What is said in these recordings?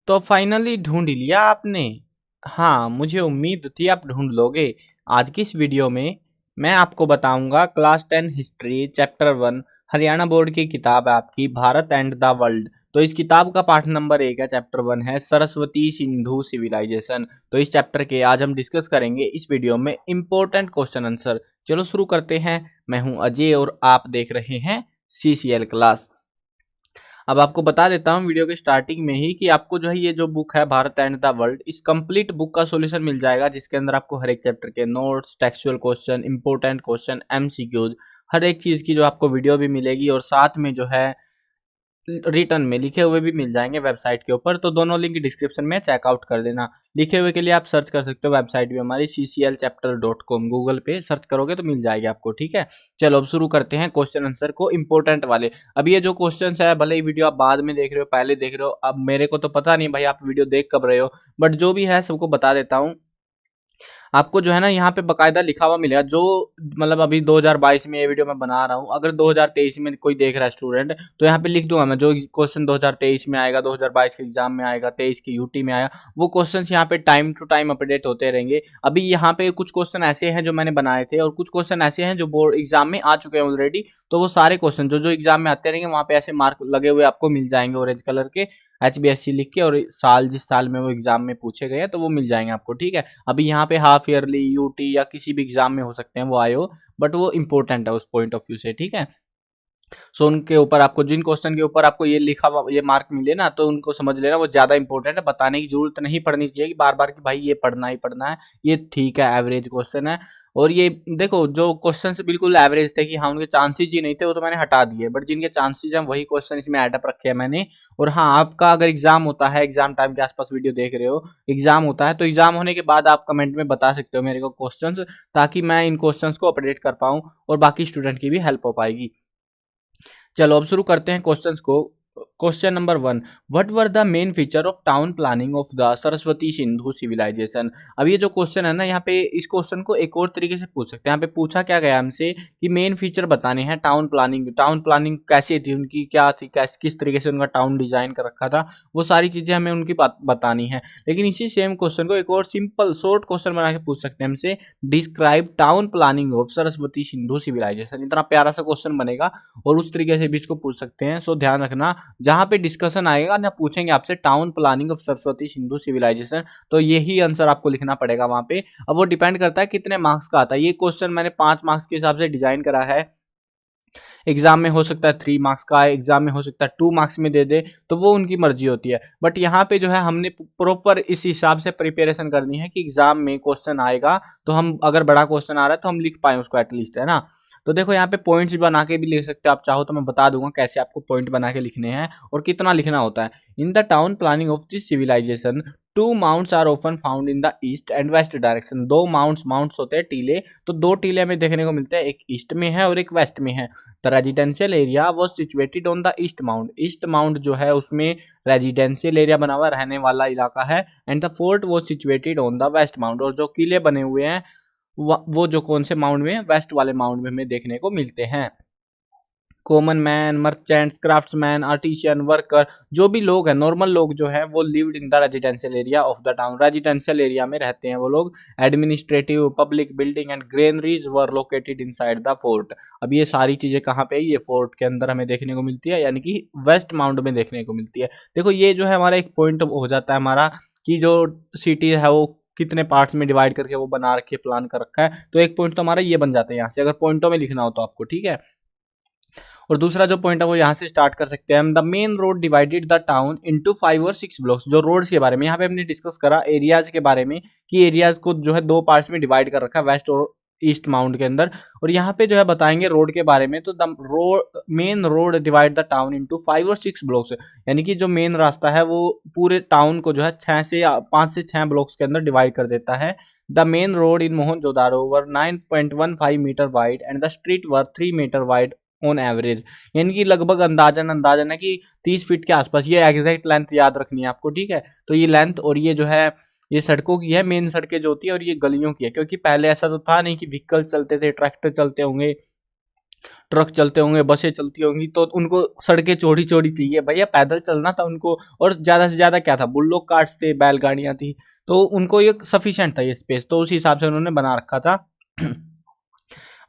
तो फाइनली ढूंढ लिया आपने। हाँ, मुझे उम्मीद थी आप ढूंढ लोगे। आज की इस वीडियो में मैं आपको बताऊंगा class 10 history chapter 1 Haryana board की किताब है आपकी भारत एंड द वर्ल्ड। तो इस किताब का पाठ नंबर 1 है, चैप्टर 1 है सरस्वती सिंधु सिविलाइजेशन। तो इस चैप्टर के आज हम डिस्कस करेंगे इस वीडियो में इंपॉर्टेंट क्वेश्चन आंसर। चलो शुरू करते हैं। मैं हूं अजय और आप देख रहे हैं CCL क्लास। अब आपको बता देता हूँ वीडियो के स्टार्टिंग में ही कि आपको जो है ये जो बुक है भारत एंड द वर्ल्ड, इस कंप्लीट बुक का सॉल्यूशन मिल जाएगा, जिसके अंदर आपको हर एक चैप्टर के notes, textual question, important question, MCQs, हर एक चीज की जो आपको वीडियो भी मिलेगी और साथ में जो है रिटर्न में लिखे हुए भी मिल जाएंगे वेबसाइट के ऊपर। तो दोनों लिंक डिस्क्रिप्शन में चेकआउट कर देना। लिखे हुए के लिए आप सर्च कर सकते हो, वेबसाइट भी हमारी cclchapter.com, गूगल पे सर्च करोगे तो मिल जाएगी आपको। ठीक है, चलो अब शुरू करते हैं क्वेश्चन आंसर को, इंपॉर्टेंट वाले। अब ये जो क्वेश्चन है, भले ही वीडियो आप बाद में देख रहे हो पहले देख रहे हो, अब मेरे को तो पता नहीं भाई आप वीडियो देख कब रहे हो, बट जो भी है सबको बता देता हूँ। आपको जो है ना यहाँ पे बकायदा लिखा हुआ मिलेगा, जो मतलब अभी 2022 में ये वीडियो मैं बना रहा हूँ, अगर 2023 में कोई देख रहा है स्टूडेंट तो यहाँ पे लिख दूंगा मैं, जो क्वेश्चन 2023 में आएगा, 2022 के एग्जाम में आएगा, 23 की यूटी में आया, वो क्वेश्चन यहाँ पे टाइम टू टाइम अपडेट होते रहेंगे। अभी यहाँ पे कुछ क्वेश्चन ऐसे हैं जो मैंने बनाए थे और कुछ क्वेश्चन ऐसे हैं जो बोर्ड एग्जाम में आ चुके हैं ऑलरेडी। तो वो सारे क्वेश्चन जो जो एग्जाम में आते रहेंगे वहाँ पे ऐसे मार्क लगे हुए आपको मिल जाएंगे ऑरेंज कलर के, HBSC लिख के, और साल जिस साल में वो एग्जाम में पूछे गए हैं तो वो मिल जाएंगे आपको। ठीक है, अभी यहाँ पे हाफ ईयरली, यूटी या किसी भी एग्जाम में हो सकते हैं वो आए हो, बट वो इंपॉर्टेंट है उस पॉइंट ऑफ व्यू से। ठीक है, सो उनके ऊपर आपको, जिन क्वेश्चन के ऊपर आपको ये लिखा हुआ ये मार्क मिले ना, तो उनको समझ लेना वो ज्यादा इंपॉर्टेंट है। बताने की जरूरत नहीं पड़नी चाहिए कि बार बार कि भाई ये पढ़ना ही पढ़ना है, ये ठीक है एवरेज क्वेश्चन है। और ये देखो जो क्वेश्चन से बिल्कुल एवरेज थे कि हाँ उनके चांसेस ही नहीं थे, वो तो मैंने हटा दिए, बट जिनके चांसेस हैं वही क्वेश्चन इसमें एडअप रखे हैं मैंने। और हाँ, आपका अगर एग्जाम होता है, एग्जाम टाइम के आसपास वीडियो देख रहे हो, एग्जाम होता है तो एग्जाम होने के बाद आप कमेंट में बता सकते हो मेरे को क्वेश्चंस, ताकि मैं इन क्वेश्चंस को अपडेट कर पाऊँ और बाकी स्टूडेंट की भी हेल्प हो पाएगी। चलो अब शुरू करते हैं क्वेश्चंस को। Question number 1, what were the main feature of town planning of the Saraswati Sindhu civilisation. अब ये जो क्वेश्चन है ना, यहाँ पे इस क्वेश्चन को एक और तरीके से पूछ सकते हैं। यहाँ पे पूछा क्या गया हमसे कि मेन फीचर बताने हैं टाउन प्लानिंग, टाउन प्लानिंग कैसी थी उनकी, क्या थी, किस तरीके से उनका टाउन डिजाइन कर रखा था, वो सारी चीजें हमें उनकी बतानी है। लेकिन इसी सेम क्वेश्चन को एक और सिंपल शॉर्ट क्वेश्चन बना के पूछ सकते हैं हमसे, describe town planning of Saraswati Sindhu civilisation. इतना प्यारा सा क्वेश्चन बनेगा और उस तरीके से भी इसको पूछ सकते हैं। सो ध्यान रखना, जहां पे डिस्कशन आएगा ना, पूछेंगे आपसे town planning of Saraswati Sindhu civilization, तो यही आंसर आपको लिखना पड़ेगा वहां पे। अब वो डिपेंड करता है कितने मार्क्स का आता है। ये क्वेश्चन मैंने 5 मार्क्स के हिसाब से डिजाइन करा है। एग्जाम में हो सकता है 3 मार्क्स का, एग्जाम में हो सकता है 2 मार्क्स में दे दे, तो वो उनकी मर्जी होती है। बट यहाँ पे जो है हमने प्रॉपर इस हिसाब से प्रिपरेशन करनी है कि एग्जाम में क्वेश्चन आएगा तो हम, अगर बड़ा क्वेश्चन आ रहा है तो हम लिख पाए उसको एटलीस्ट, है ना। तो देखो यहाँ पे पॉइंट्स बना के भी लिख सकते हो आप, चाहो तो मैं बता दूंगा कैसे आपको पॉइंट बना के लिखने हैं और कितना लिखना होता है। In the town planning of this civilisation, 2 mounts are often found in the east and west direction. 2 mounts होते हैं टीले, तो 2 टीले हमें देखने को मिलते हैं, एक ईस्ट में है और एक वेस्ट में है। The residential area was situated on the east mount. East mount जो है उसमें रेजिडेंशियल एरिया बना हुआ, रहने वाला इलाका है। And the fort was situated on the west mount, और जो किले बने हुए हैं वो जो कौन से माउंट में, वेस्ट वाले माउंट में हमें देखने को मिलते हैं। Common man, merchants, craftsman, artisan, worker, जो भी लोग हैं, नॉर्मल लोग जो हैं, वो lived in the residential area of the town. Residential area में रहते हैं वो लोग। Administrative, public building and granaries were located inside the fort. अब ये सारी चीजें कहाँ पे, ये फोर्ट के अंदर हमें देखने को मिलती है, यानी कि वेस्ट माउंट में देखने को मिलती है। देखो ये जो है हमारा एक पॉइंट हो जाता है हमारा, कि जो सिटी है वो कितने पार्ट्स में डिवाइड करके वो बना रखे, प्लान कर रखा है। तो एक पॉइंट तो हमारा ये बन जाता है यहाँ से, अगर पॉइंटों में लिखना हो तो आपको। ठीक है, और दूसरा जो पॉइंट है वो यहाँ से स्टार्ट कर सकते हैं हम। The main road divided the town into 5 और 6 ब्लॉक्स। जो रोड्स के बारे में यहाँ पे हमने डिस्कस करा, एरियाज के बारे में, कि एरियाज को जो है 2 पार्ट्स में डिवाइड कर रखा है, वेस्ट और ईस्ट माउंट के अंदर। और यहाँ पे जो है बताएंगे रोड के बारे में, तो the road, main road divide the town into 5 और 6 ब्लॉक्स, यानी कि जो मेन रास्ता है वो पूरे टाउन को जो है 5 से 6 ब्लॉक्स के अंदर डिवाइड कर देता है। The main road in Mohenjodaro were 9.15 metre wide and the street were 3 metre wide on average, यानी कि लगभग अंदाजन है कि 30 फीट के आसपास। ये एग्जैक्ट लेंथ याद रखनी है आपको। ठीक है, तो ये लेंथ, और ये जो है ये सड़कों की है, मेन सड़कें जो होती है, और ये गलियों की है, क्योंकि पहले ऐसा तो था नहीं कि व्हीकल चलते थे, ट्रैक्टर चलते होंगे, ट्रक चलते होंगे, बसें चलती होंगी, तो उनको सड़कें चौड़ी चौड़ी चाहिए भैया, पैदल चलना था उनको। और ज़्यादा से ज़्यादा क्या था, बुल्लोक कार्ट्स थे, बैलगाड़ियाँ थी, तो उनको ये सफिशिएंट था ये स्पेस, तो उस हिसाब से उन्होंने बना रखा था।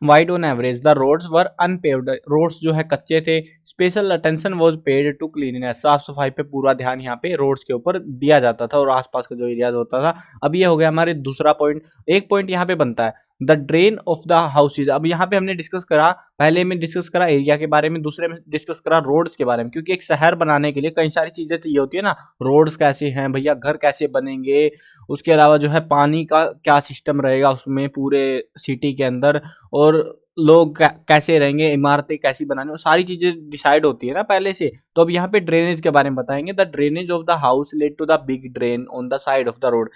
Wide on average the roads were unpaved, roads जो है कच्चे थे। Special attention was paid to cleanness, साफ सफाई पे पूरा ध्यान यहाँ पे रोड्स के ऊपर दिया जाता था और आसपास का जो एरिया होता था। अब ये हो गया हमारे दूसरा पॉइंट। एक पॉइंट यहाँ पे बनता है, the drain of the houses. अब यहाँ पे हमने डिस्कस करा, पहले में डिस्कस करा एरिया के बारे में, दूसरे में डिस्कस करा रोड्स के बारे में, क्योंकि एक शहर बनाने के लिए कई सारी चीजें चाहिए होती है ना, रोड्स कैसे हैं भैया, घर कैसे बनेंगे, उसके अलावा जो है पानी का क्या सिस्टम रहेगा उसमें पूरे सिटी के अंदर, और लोग कैसे रहेंगे, इमारतें कैसी बनानी, वो सारी चीजें डिसाइड होती है ना पहले से। तो अब यहाँ पे ड्रेनेज के बारे में बताएंगे, the drainage of the house led to the big drain on the side of the road.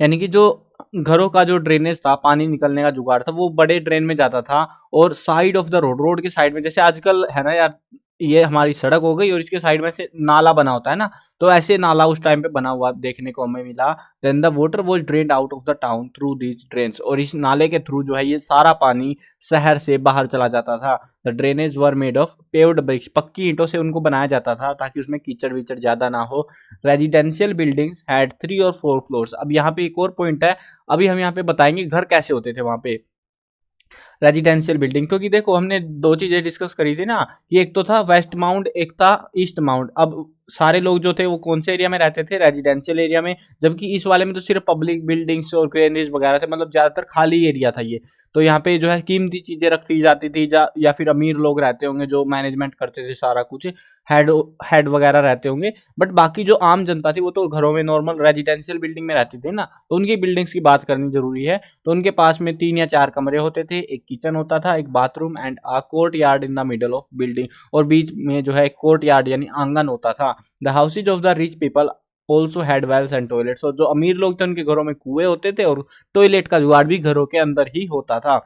यानी कि जो घरों का जो ड्रेनेज था, पानी निकलने का जुगाड़ था, वो बड़े ड्रेन में जाता था और side of the road, road के साइड में, जैसे आजकल है ना यार, ये हमारी सड़क हो गई और इसके साइड में से नाला बना होता है ना, तो ऐसे नाला उस टाइम पे बना हुआ देखने को हमें मिला। Then the water was drained out of the town through these drains, और इस नाले के थ्रू जो है ये सारा पानी शहर से बाहर चला जाता था। The drainage were made of paved bricks, पक्की ईंटों से उनको बनाया जाता था ताकि उसमें कीचड़ विचड़ ज्यादा ना हो। रेजिडेंशियल बिल्डिंग्स हैड 3 और 4 फ्लोर्स। अब यहाँ पे एक और पॉइंट है, अभी हम यहाँ पे बताएंगे घर कैसे होते थे वहां पे रेजिडेंशियल बिल्डिंग, क्योंकि देखो हमने दो चीजें डिस्कस करी थी ना, कि एक तो था वेस्ट माउंट, एक था ईस्ट माउंट। अब सारे लोग जो थे वो कौन से एरिया में रहते थे, रेजिडेंशियल एरिया में, जबकि इस वाले में तो सिर्फ पब्लिक बिल्डिंग्स और ग्रेनेज वगैरह थे, मतलब ज्यादातर खाली एरिया था ये। तो यहाँ पे जो है कीमती चीजें रखी जाती थी, या फिर अमीर लोग रहते होंगे जो मैनेजमेंट करते थे सारा कुछ, हेड हेड वगैरह रहते होंगे। बट बाकी जो आम जनता थी वो तो घरों में नॉर्मल रेजिडेंशियल बिल्डिंग में रहती थी ना, तो उनकी बिल्डिंग्स की बात करनी जरूरी है। तो उनके पास में 3 या 4 कमरे होते थे, एक किचन होता था, एक bathroom and a court yard in the middle of building, और बीच में जो है एक कोर्ट यार्ड यानी आंगन होता था। The houses of the rich people also had wells and toilets, और जो अमीर लोग थे उनके घरों में कुएं होते थे और टॉयलेट का जुगाड़ भी घरों के अंदर ही होता था।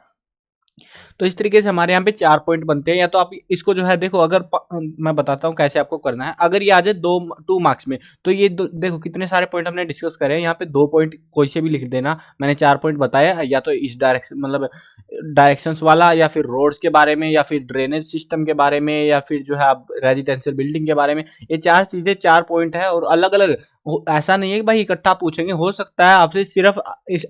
तो इस तरीके से हमारे यहाँ पे 4 पॉइंट बनते हैं। या तो आप इसको जो है देखो, अगर मैं बताता हूँ कैसे आपको करना है, अगर ये आ जाए 2 मार्क्स में, तो ये देखो कितने सारे पॉइंट हमने डिस्कस करे हैं, यहाँ पे 2 पॉइंट कोई से भी लिख देना। मैंने 4 पॉइंट बताया, या तो इस डायरेक्शन मतलब डायरेक्शंस वाला, या फिर रोड्स के बारे में, या फिर ड्रेनेज सिस्टम के बारे में, या फिर जो है आप रेजिडेंशियल बिल्डिंग के बारे में। ये 4 चीजें 4 पॉइंट है और अलग अलग, ऐसा नहीं है कि भाई इकट्ठा पूछेंगे, हो सकता है आपसे सिर्फ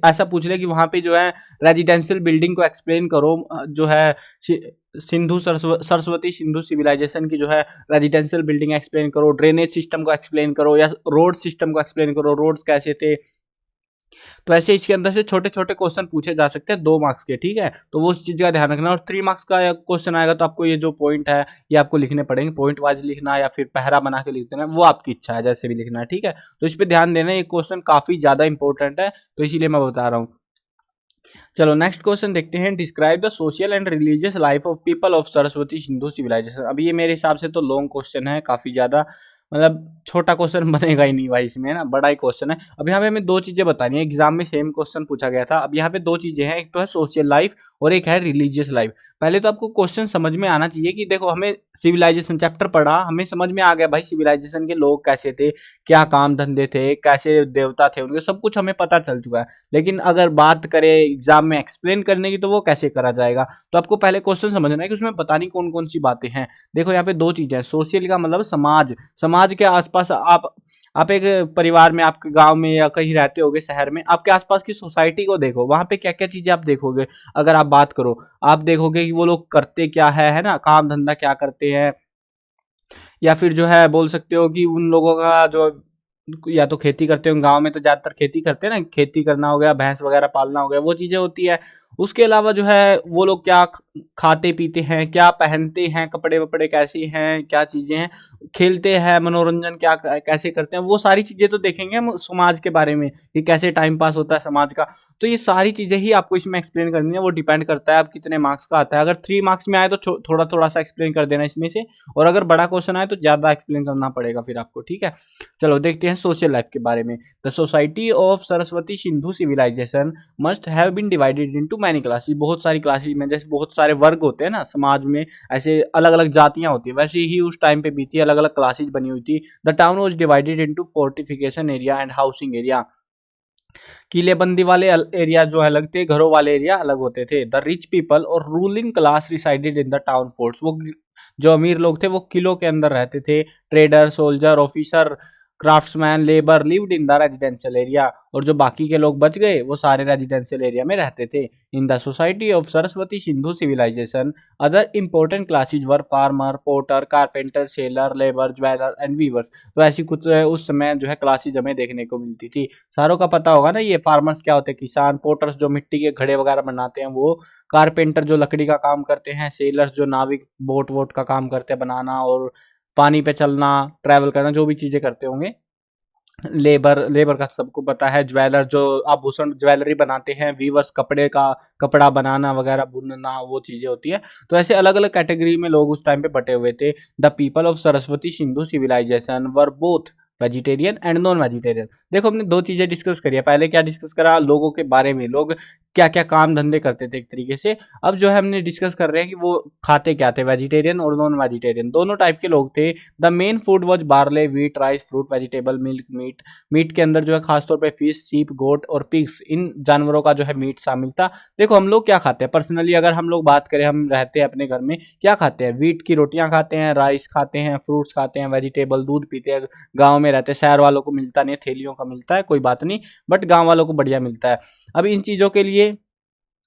ऐसा पूछ ले कि वहां पे जो है रेजिडेंशियल बिल्डिंग को एक्सप्लेन करो, जो है सिंधु सरस्वती सिंधु सिविलाइजेशन की जो है रेजिडेंशियल बिल्डिंग एक्सप्लेन करो, ड्रेनेज सिस्टम को एक्सप्लेन करो, या रोड सिस्टम को एक्सप्लेन करो, रोड्स कैसे थे। तो ऐसे इसके अंदर से छोटे छोटे क्वेश्चन पूछे जा सकते हैं 2 मार्क्स के, ठीक है, तो वो उस चीज का ध्यान रखना। और 3 मार्क्स का क्वेश्चन आएगा तो आपको ये जो पॉइंट है ये आपको लिखने पड़ेंगे, पॉइंट वाइज लिखना या फिर पहरा बना के लिख देना, वो आपकी इच्छा है, जैसे भी लिखना है, ठीक है। तो इस पर ध्यान देना, ये क्वेश्चन काफी ज्यादा इंपॉर्टेंट है, तो इसीलिए मैं बता रहा हूँ। चलो नेक्स्ट क्वेश्चन देखते हैं, describe the social and religious life of people of Saraswati Sindhu civilisation. अभी ये मेरे हिसाब से तो लॉन्ग क्वेश्चन है काफी ज्यादा, मतलब छोटा क्वेश्चन बनेगा ही नहीं भाई इसमें ना, बड़ा ही क्वेश्चन है। अब यहाँ पे हमें 2 चीजें बतानी है, एग्जाम में सेम क्वेश्चन पूछा गया था। अब यहाँ पे 2 चीजें हैं, एक तो है सोशल लाइफ और एक है रिलीजियस लाइफ। पहले तो आपको क्वेश्चन समझ में आना चाहिए कि देखो हमें सिविलाइजेशन चैप्टर पढ़ा, हमें समझ में आ गया भाई सिविलाइजेशन के लोग कैसे थे, क्या काम धंधे थे, कैसे देवता थे उनके, सब कुछ हमें पता चल चुका है। लेकिन अगर बात करें एग्जाम में एक्सप्लेन करने की, तो वो कैसे करा जाएगा। तो आपको पहले क्वेश्चन समझना है कि उसमें पता नहीं कौन कौन सी बातें हैं। देखो यहाँ पे 2 चीजें हैं, सोशल का मतलब समाज, समाज के आसपास आप एक परिवार में, आपके गांव में या कहीं रहते होगे शहर में, आपके आसपास की सोसाइटी को देखो, वहां पे क्या क्या चीजें आप देखोगे। अगर आप बात करो, आप देखोगे कि वो लोग करते क्या है ना, काम धंधा क्या करते हैं, या फिर जो है बोल सकते हो कि उन लोगों का जो, या तो खेती करते हो, गांव में तो ज्यादातर खेती करते हैं ना, खेती करना हो गया, भैंस वगैरह पालना हो गया, वो चीजें होती है। उसके अलावा जो है वो लोग क्या खाते पीते हैं, क्या पहनते हैं, कपड़े वपड़े कैसे हैं, क्या चीजें हैं, खेलते हैं, मनोरंजन क्या कैसे करते हैं, वो सारी चीजें तो देखेंगे हम समाज के बारे में, कि कैसे टाइम पास होता है समाज का। तो ये सारी चीजें ही आपको इसमें एक्सप्लेन करनी है, वो डिपेंड करता है आप कितने मार्क्स का आता है। अगर 3 मार्क्स में आए तो थोड़ा थोड़ा सा एक्सप्लेन कर देना इसमें से, और अगर बड़ा क्वेश्चन आए तो ज्यादा एक्सप्लेन करना पड़ेगा फिर आपको, ठीक है। चलो देखते हैं सोशल लाइफ के बारे में। The society of Saraswati Sindhu civilization must have been divided into many classes, बहुत सारी क्लासेस में, जैसे बहुत सारे वर्ग होते हैं ना समाज में, ऐसे अलग अलग जातियां होती है, वैसे ही उस टाइम पे भी थी, अलग अलग क्लासेस बनी हुई थी। The town was divided into fortification area and housing area. किलेबंदी वाले एरिया जो अलग थे, घरों वाले एरिया अलग होते थे। द रिच पीपल और ruling class resided in the town forts, वो जो अमीर लोग थे वो किलों के अंदर रहते थे। Trader, soldier, officer, craftsman, labour lived in the residential area, और जो बाकी के लोग बच गए वो सारे रेजिडेंशियल एरिया में रहते थे। In the society of Saraswati Sindhu civilization other important classes were farmer, porter, carpenter, sailor, labour, jeweller and weavers. तो ऐसी कुछ उस समय जो है क्लासेज हमें देखने को मिलती थी। सारों का पता होगा ना, ये फार्मर्स क्या होते हैं, किसान, पोर्टर्स जो मिट्टी के घड़े वगैरह बनाते हैं वो, कारपेंटर जो लकड़ी का काम करते हैं, सेलर्स जो नाविक बोट वोट का काम करते हैं बनाना और पानी पे चलना, ट्रैवल करना, जो भी चीजें करते होंगे। लेबर, लेबर का सबको पता है। ज्वेलर जो आभूषण ज्वेलरी बनाते हैं। वीवर्स कपड़े का कपड़ा बनाना वगैरह बुनना, वो चीजें होती है। तो ऐसे अलग अलग कैटेगरी में लोग उस टाइम पे बटे हुए थे। The people of Saraswati Sindhu civilization were both vegetarian and non vegetarian. देखो हमने दो चीजें डिस्कस करी है। पहले क्या डिस्कस करा, लोगों के बारे में, लोग क्या क्या काम धंधे करते थे एक तरीके से। अब जो है हमने डिस्कस कर रहे हैं कि वो खाते क्या थे, वेजिटेरियन और नॉन वेजिटेरियन, दोनों टाइप के लोग थे। The main food was barley, wheat, rice, fruit, vegetable, milk, meat. Meat के अंदर जो है खासतौर पे फिश, सीप, गोट और पिग्स, इन जानवरों का जो है मीट शामिल था। देखो हम लोग क्या खाते हैं पर्सनली, अगर हम लोग बात करें, हम रहते हैं अपने घर में, क्या खाते हैं, व्हीट की रोटियां खाते हैं, राइस खाते हैं, फ्रूट्स खाते हैं, वेजिटेबल, दूध पीते हैं। गाँव में रहते हैं, शहर वालों को मिलता नहीं है, थैलियों का मिलता है, कोई बात नहीं, बट गाँव वालों को बढ़िया मिलता है। अब इन चीज़ों के लिए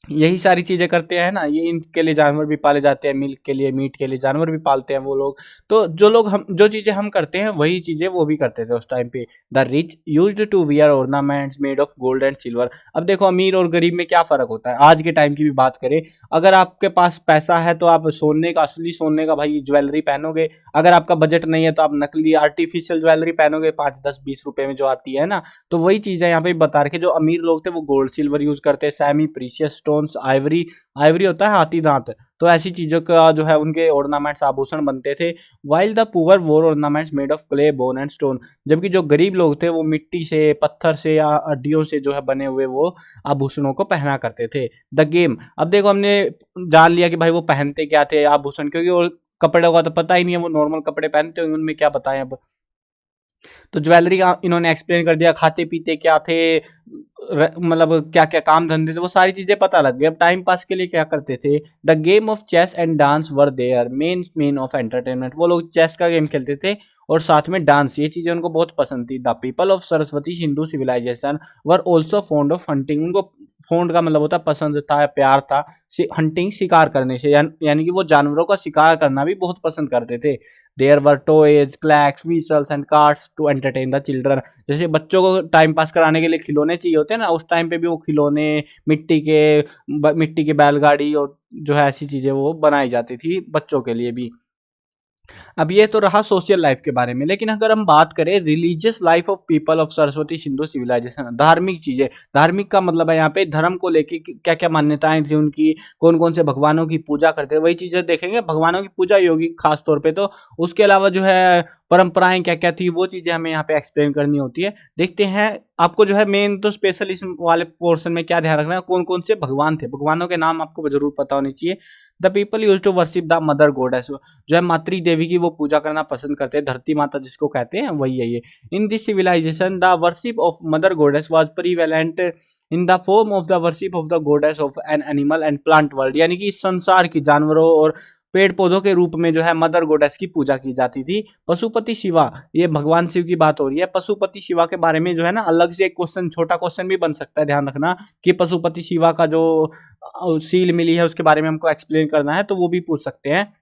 यही सारी चीजें करते हैं ना, ये इनके लिए जानवर भी पाले जाते हैं, मिल्क के लिए, मीट के लिए जानवर भी पालते हैं वो लोग। तो जो लोग हम जो चीजें हम करते हैं वही चीजें वो भी करते थे उस टाइम पे। The rich used to wear ornaments made of gold and silver. अब देखो अमीर और गरीब में क्या फर्क होता है, आज के टाइम की भी बात करें, अगर आपके पास पैसा है तो आप सोने का, असली सोने का भाई ज्वेलरी पहनोगे। अगर आपका बजट नहीं है तो आप नकली आर्टिफिशियल ज्वेलरी पहनोगे, 5, 10, 20 रुपए में जो आती है ना। तो वही चीजें यहाँ पे बता रखे, जो अमीर लोग थे वो गोल्ड सिल्वर यूज करते हैं, semi precious stones, Ivory, Ivory होता है हाथी दांत, तो ऐसी चीजों का जो है उनके ऑर्नामेंट्स आभूषण बनते थे। वाइल द पुअर वोर ornaments made of clay, bone and stone. जबकि जो गरीब लोग थे वो मिट्टी से, पत्थर से या हड्डियों से जो है बने हुए वो आभूषणों को पहना करते थे। द गेम, अब देखो हमने जान लिया कि भाई वो पहनते क्या थे आभूषण, क्योंकि वो कपड़े का तो पता ही नहीं है, वो नॉर्मल कपड़े पहनते होंगे, उनमें क्या बताएं अब। तो ज्वेलरी का इन्होंने एक्सप्लेन कर दिया, खाते पीते क्या थे, मतलब क्या क्या काम धंधे थे, वो सारी चीजें पता लग गई। अब टाइम पास के लिए क्या करते थे, the game of chess and dance were their main of entertainment. वो लोग चेस का गेम खेलते थे और साथ में डांस, ये चीजें उनको बहुत पसंद थी। The people of Saraswati Sindhu civilization were also fond of hunting. उनको फॉन्ड का मतलब होता है पसंद था, प्यार था हंटिंग, शिकार करने से, यानी कि वो जानवरों का शिकार करना भी बहुत पसंद करते थे। There were toys, clacks, whistles and cards to entertain the children. जैसे बच्चों को टाइम पास कराने के लिए खिलौने चाहिए होते हैं ना, उस टाइम पे भी वो खिलौने, मिट्टी के बैलगाड़ी और जो है ऐसी चीजें वो बनाई जाती थी बच्चों के लिए भी। अब ये तो रहा सोशल लाइफ के बारे में, लेकिन अगर हम बात करें religious life of people of Saraswati Sindhu civilization, धार्मिक चीजें, धार्मिक का मतलब है यहाँ पे धर्म को लेके क्या क्या मान्यताएं थी उनकी, कौन कौन से भगवानों की पूजा करते थे, वही चीजें देखेंगे। भगवानों की पूजा योगी खास तौर पे, तो उसके अलावा जो है परंपराएं क्या क्या थी वो चीजें हमें यहाँ पे एक्सप्लेन करनी होती है। देखते हैं, आपको जो है मेन तो स्पेशल इस वाले पोर्शन में क्या ध्यान रखना है, कौन कौन से भगवान थे, भगवानों के नाम आपको जरूर पता होने चाहिए। The people use to worship the mother goddess, जो है मातृ देवी की वो पूजा करना पसंद करते हैं, धरती माता जिसको कहते हैं वही है ये। इन this civilization the worship of mother goddess was prevalent in the form of the worship of the goddess of an animal and plant world. यानी कि इस संसार की जानवरों और पेड़ पौधों के रूप में जो है मदर गॉडेस की पूजा की जाती थी। पशुपति शिवा, ये भगवान शिव की बात हो रही है। पशुपति शिवा के बारे में जो है ना अलग से एक क्वेश्चन, छोटा क्वेश्चन भी बन सकता है, ध्यान रखना कि पशुपति शिवा का जो सील मिली है उसके बारे में हमको एक्सप्लेन करना है, तो वो भी पूछ सकते हैं।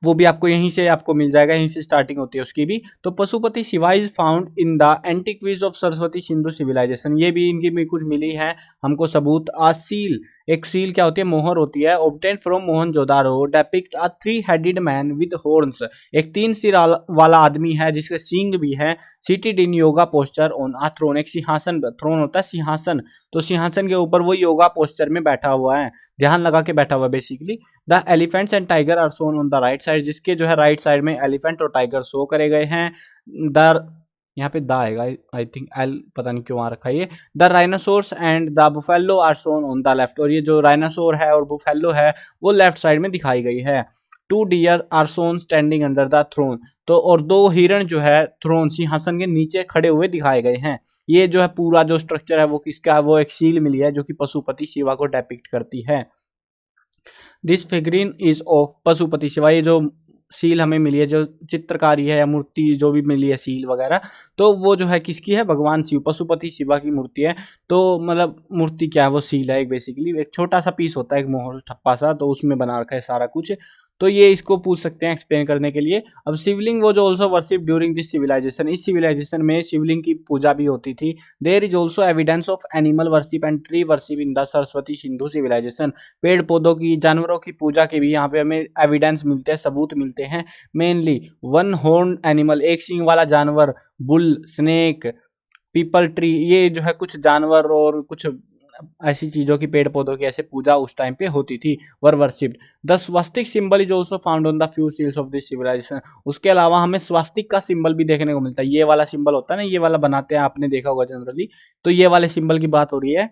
वो भी आपको यहीं से आपको मिल जाएगा, यहीं से स्टार्टिंग होती है उसकी भी। तो Pashupati Shiva is found in the antiquities of Saraswati Sindhu civilisation, ये भी इनकी भी कुछ मिली है हमको सबूत। आ सील, एक सील क्या होती है, मोहर होती है, obtain from Mohenjodaro, depict a 3 headed man with horns, एक 3 सिर वाला आदमी है जिसके सींग भी है, seated in yoga posture on a throne, एक सिंहासन, थ्रोन होता है सिंहासन, तो सिंहासन के ऊपर वो योगा पोस्चर में बैठा हुआ है, ध्यान लगा के बैठा हुआ है basically. The elephants and tiger are shown on the right side, जिसके जो है राइट साइड में एलिफेंट और टाइगर शो करे गए हैं। द, यहाँ पे द आएगा आई थिंक, एल पता नहीं क्यों आ रखा है ये। The rhinoceros and the buffalo are shown on the left, और ये जो राइनासोर है और बुफेलो है वो लेफ्ट साइड में दिखाई गई है। 2 deer are shown standing under the throne. तो और 2 हिरण जो है थ्रोन सिंहासन के नीचे खड़े हुए दिखाए गए हैं। ये जो है पूरा जो स्ट्रक्चर है वो किसका, वो एक सील मिली है जो कि पशुपति शिवा को डेपिक्ट करती है। This figurine is of Pashupati Shiva. ये जो सील हमें मिली है, जो चित्रकारी है या मूर्ति जो भी मिली है सील वगैरह, तो वो जो है किसकी है, भगवान शिव पशुपति शिवा की मूर्ति है। तो मतलब मूर्ति क्या है, वो सील है एक, बेसिकली एक छोटा सा पीस होता है, एक मोहर ठप्पा सा, तो उसमें बना रखा है सारा कुछ। तो ये इसको पूछ सकते हैं एक्सप्लेन करने के लिए। अब शिवलिंग वो जो also worship during this civilization, इस सिविलाइजेशन में शिवलिंग की पूजा भी होती थी। There is also evidence of animal worship and tree worship in the Saraswati Sindhu civilization. पेड़ पौधों की, जानवरों की पूजा के भी यहाँ पे हमें एविडेंस मिलते हैं, सबूत मिलते हैं। मेनली 1 हॉर्न एनिमल, एक सींग वाला जानवर, बुल, स्नेक, पीपल ट्री, ये जो है कुछ जानवर और कुछ ऐसी चीजों की, पेड़ पौधों की ऐसे पूजा उस टाइम पे होती थी, were worshipped. The swastika symbol is also found on the few seals of this civilisation. उसके अलावा हमें स्वास्तिक का सिंबल भी देखने को मिलता है। ये वाला सिंबल होता है ना, ये वाला बनाते हैं, आपने देखा होगा जनरली, तो ये वाले सिंबल की बात हो रही है।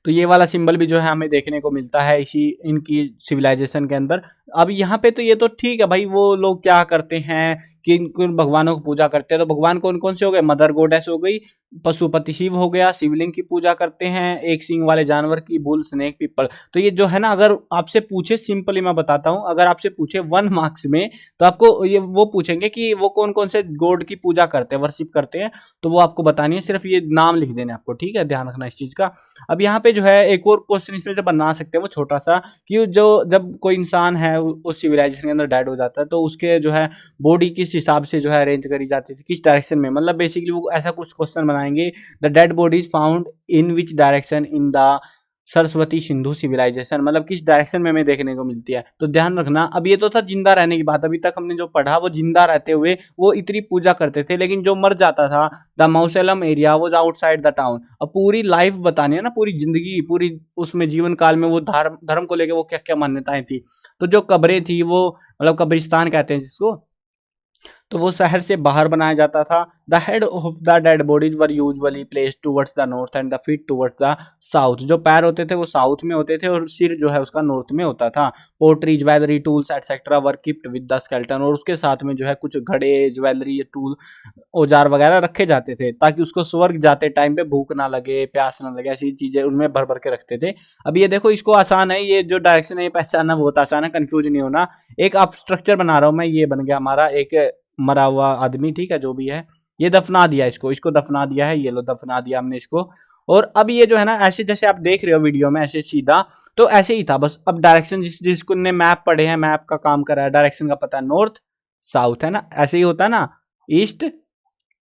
तो ये वाला सिंबल भी जो है हमें देखने को मिलता है इसी इनकी सिविलाइजेशन के अंदर। अब यहाँ पे तो ये तो ठीक है भाई, वो लोग क्या करते हैं कि किन भगवानों की पूजा करते हैं। तो भगवान कौन कौन से हो गए, मदर गोडेस हो गई, पशुपति शिव हो गया, शिवलिंग की पूजा करते हैं, एक सींग वाले जानवर की, बुल, स्नेक, पीपल। तो ये जो है ना, अगर आपसे पूछे, सिंपली मैं बताता हूँ, अगर आपसे पूछे 1 मार्क्स में, तो आपको ये वो पूछेंगे कि वो कौन कौन से गॉड की पूजा करते हैं, वर्शिप करते हैं, तो वो आपको बतानी है, सिर्फ ये नाम लिख देने आपको, ठीक है, ध्यान रखना इस चीज का। अब यहाँ पे जो है एक और क्वेश्चन इसमें से बना सकते हैं, वो छोटा सा, कि जो जब कोई इंसान है उस सिविलाइजेशन के अंदर डेड हो जाता है, तो उसके जो है बॉडी किस हिसाब से जो है अरेंज करी जाती थी, किस डायरेक्शन में, मतलब बेसिकली वो ऐसा कुछ क्वेश्चन बनाएंगे, the dead body is found in which direction in the Saraswati Sindhu civilization, मतलब किस डायरेक्शन में हमें देखने को मिलती है। तो ध्यान रखना, अब ये तो था जिंदा रहने की बात, अभी तक हमने जो पढ़ा वो जिंदा रहते हुए वो इतनी पूजा करते थे, लेकिन जो मर जाता था, the mausoleum area was outside the town. अब पूरी लाइफ बतानी है ना, पूरी जिंदगी, पूरी उसमें जीवन काल में वो धर्म को लेकर वो क्या क्या मान्यताएं थी। तो जो कब्रें थी वो, मतलब कब्रिस्तान कहते हैं जिसको, तो वो शहर से बाहर बनाया जाता था। The head of the dead bodies were usually placed towards the north and the feet towards the south. जो पैर होते थे वो साउथ में होते थे और सिर जो है उसका नॉर्थ में होता था। Pottery, jewellery, tools etcetera were keeped with the skeleton, और उसके साथ में जो है कुछ घड़े, ज्वेलरी, टूल, औजार वगैरह रखे जाते थे, ताकि उसको स्वर्ग जाते टाइम पे भूख ना लगे, प्यास ना लगे, ऐसी चीजें उनमें भर भर के रखते थे। अब ये देखो, इसको आसान है, ये जो डायरेक्शन है ये पहचानना बहुत आसान है, कंफ्यूज नहीं होना। एक आप स्ट्रक्चर बना रहा हूं मैं, ये बन गया हमारा एक मरा हुआ आदमी, ठीक है, जो भी है, ये दफना दिया, इसको दफना दिया है, ये लो दफना दिया हमने इसको। और अब ये जो है ना, ऐसे जैसे आप देख रहे हो वीडियो में, ऐसे सीधा, तो ऐसे ही था बस। अब डायरेक्शन जिसको ने मैप पढ़े हैं, मैप का काम करा है, डायरेक्शन का पता है, नॉर्थ साउथ है ना, ऐसे ही होता है ना, ईस्ट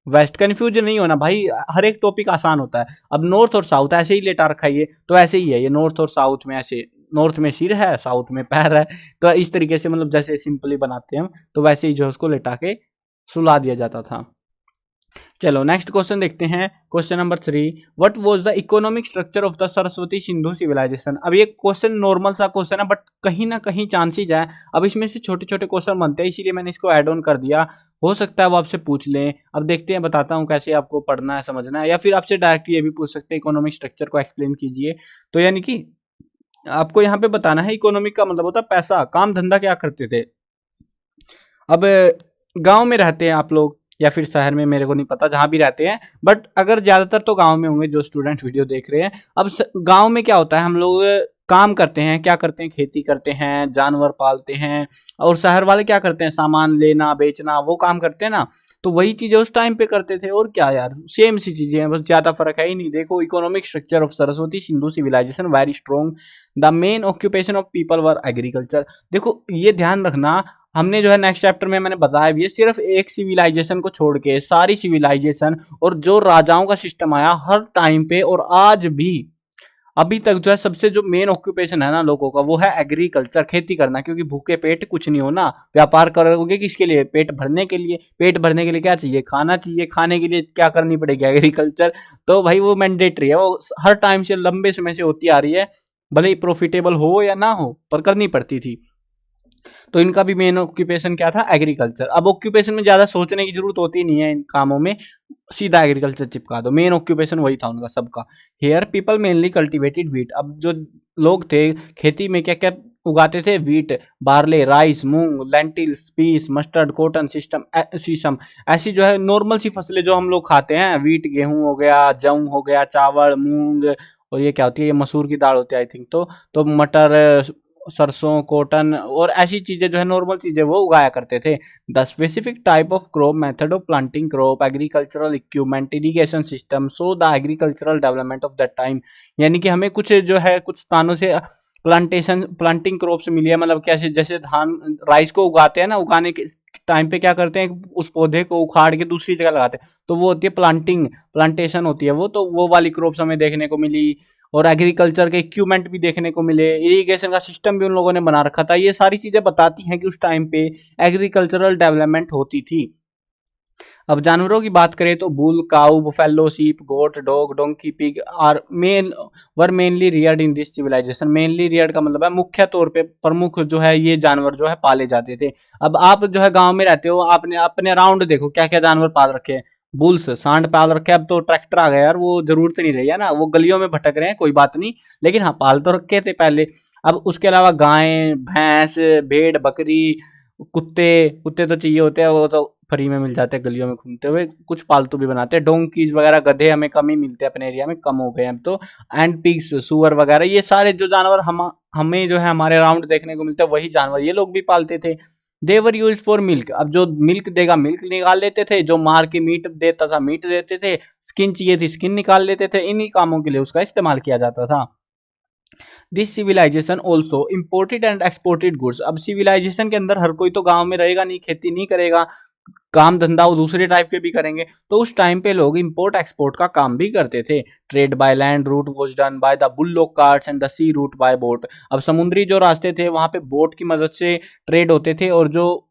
वेस्ट। कंफ्यूज नहीं होना भाई, हर एक टॉपिक आसान होता है। अब नॉर्थ और साउथ ऐसे ही लेटा रखा है, ये तो ऐसे ही है, ये नॉर्थ और साउथ में ऐसे, नॉर्थ में सिर है, साउथ में पैर है, तो इस तरीके से, मतलब जैसे सिंपली बनाते हैं हम, तो वैसे ही जो उसको लेटा के सुला दिया जाता था। चलो नेक्स्ट क्वेश्चन देखते हैं, question number 3, what was the economic structure of the Saraswati Sindhu civilisation. अब ये क्वेश्चन नॉर्मल सा क्वेश्चन है, बट कहीं ना कहीं चांसेस है, अब इसमें से छोटे छोटे क्वेश्चन बनते हैं, इसीलिए मैंने इसको ऐड ऑन कर दिया। हो सकता है वो आपसे पूछ लें। अब देखते हैं, बताता हूँ कैसे आपको पढ़ना है, समझना है, या फिर आपसे डायरेक्ट ये भी पूछ सकते हैं, इकोनॉमिक स्ट्रक्चर को एक्सप्लेन कीजिए। तो यानी कि आपको यहाँ पे बताना है, इकोनॉमिक का मतलब होता है पैसा, काम धंधा क्या करते थे। अब गांव में रहते हैं आप लोग या फिर शहर में, मेरे को नहीं पता, जहां भी रहते हैं, बट अगर ज्यादातर तो गांव में होंगे जो स्टूडेंट वीडियो देख रहे हैं। अब गांव में क्या होता है, हम लोग काम करते हैं, क्या करते हैं, खेती करते हैं, जानवर पालते हैं, और शहर वाले क्या करते हैं, सामान लेना बेचना, वो काम करते हैं ना। तो वही चीजें उस टाइम पे करते थे, और क्या यार, सेम सी चीजें हैं, बस ज्यादा फर्क है ही नहीं। देखो, economic structure of Saraswati Sindhu civilization very strong, the main occupation of people were agriculture. देखो ये ध्यान रखना, हमने जो है नेक्स्ट चैप्टर में मैंने बताया भी है, सिर्फ एक सिविलाइजेशन को छोड़ के सारी सिविलाइजेशन और जो राजाओं का सिस्टम आया हर टाइम पे, और आज भी अभी तक जो है, सबसे जो मेन ऑक्यूपेशन है ना लोगों का, वो है एग्रीकल्चर, खेती करना। क्योंकि भूखे पेट कुछ नहीं होना, व्यापार करोगे किसके लिए, पेट भरने के लिए। पेट भरने के लिए क्या चाहिए, खाना चाहिए, खाने के लिए क्या करनी पड़ेगी, एग्रीकल्चर। तो भाई वो मैंडेटरी है, वो हर टाइम से, लंबे समय से होती आ रही है, भले ही प्रॉफिटेबल हो या ना हो, पर करनी पड़ती थी। तो इनका भी मेन ऑक्यूपेशन क्या था, एग्रीकल्चर। अब ऑक्यूपेशन में ज्यादा सोचने की जरूरत होती नहीं है इन कामों में, सीधा एग्रीकल्चर चिपका दो, मेन ऑक्यूपेशन वही था उनका सबका। Here people mainly cultivated wheat. अब जो लोग थे खेती में क्या क्या उगाते थे वीट, बार्ले, राइस, मूंग, लेंटिल्स, पीस, मस्टर्ड, कॉटन, सीसम। ऐसी जो है नॉर्मल सी फसलें जो हम लोग खाते हैं, वीट गेहूं हो गया, जौ हो गया, चावल, मूंग, और ये क्या होती है, ये मसूर की दाल होती है आई थिंक। तो मटर, सरसों, कॉटन और ऐसी चीजें जो है नॉर्मल चीजें वो उगाया करते थे। The specific type of crop, method of planting crop, agricultural equipment, irrigation system, so the agricultural development of that time. यानी कि हमें कुछ जो है कुछ स्थानों से प्लांटिंग क्रॉप्स मिली है, मतलब कैसे, जैसे धान राइस को उगाते हैं ना, उगाने के टाइम पे क्या करते हैं, उस पौधे को उखाड़ के दूसरी जगह लगाते हैं, तो वो होती है प्लांटेशन होती है वो, तो वो वाली क्रॉप्स हमें देखने को मिली। और एग्रीकल्चर के इक्विपमेंट भी देखने को मिले, इरिगेशन का सिस्टम भी उन लोगों ने बना रखा था। ये सारी चीजें बताती हैं कि उस टाइम पे एग्रीकल्चरल डेवलपमेंट होती थी। अब जानवरों की बात करें तो bull, cow, buffalo, sheep, goat, dog, donkey, pig were mainly reared in this civilization. Mainly reared का मतलब है मुख्य तौर पे, प्रमुख जो है ये जानवर जो है पाले जाते थे। अब आप जो है गांव में रहते हो, आपने अपने अराउंड देखो क्या क्या जानवर पाल रखे हैं। बुल्स, सांड पाल रखे हैं। अब तो ट्रैक्टर आ गया यार, वो जरूरत नहीं रही है ना, वो गलियों में भटक रहे हैं, कोई बात नहीं, लेकिन हाँ पाल तो रखे थे पहले। अब उसके अलावा गाय, भैंस, भेड़, बकरी, कुत्ते, कुत्ते तो चाहिए होते हैं, वो तो फ्री में मिल जाते हैं गलियों में घूमते हुए। कुछ पालतू भी बनाते हैं, डोंकीज वगैरह, गधे हमें कम ही मिलते हैं अपने एरिया में, कम हो गए अब तो। एंड पिग्स, सुअर वगैरह, ये सारे जो जानवर हमें जो है हमारे अराउंड देखने को मिलते हैं, वही जानवर ये लोग भी पालते थे। देवर यूज फॉर मिल्क। अब जो मिल्क देगा मिल्क निकाल लेते थे, जो मार के मीट देता था मीट देते थे, स्किन चाहिए थी स्किन निकाल लेते थे। इन्हीं कामों के लिए उसका इस्तेमाल किया जाता था। This civilization also imported and exported goods. अब सिविलाइजेशन के अंदर हर कोई तो गांव में रहेगा नहीं, खेती नहीं करेगा, काम धंधा वो दूसरे टाइप के भी करेंगे, तो उस टाइम पे लोग इंपोर्ट एक्सपोर्ट का काम भी करते थे। Trade by land route was done by the bullock carts and the sea route by boat. अब समुद्री जो रास्ते थे वहां पे बोट की मदद से ट्रेड होते थे, और जो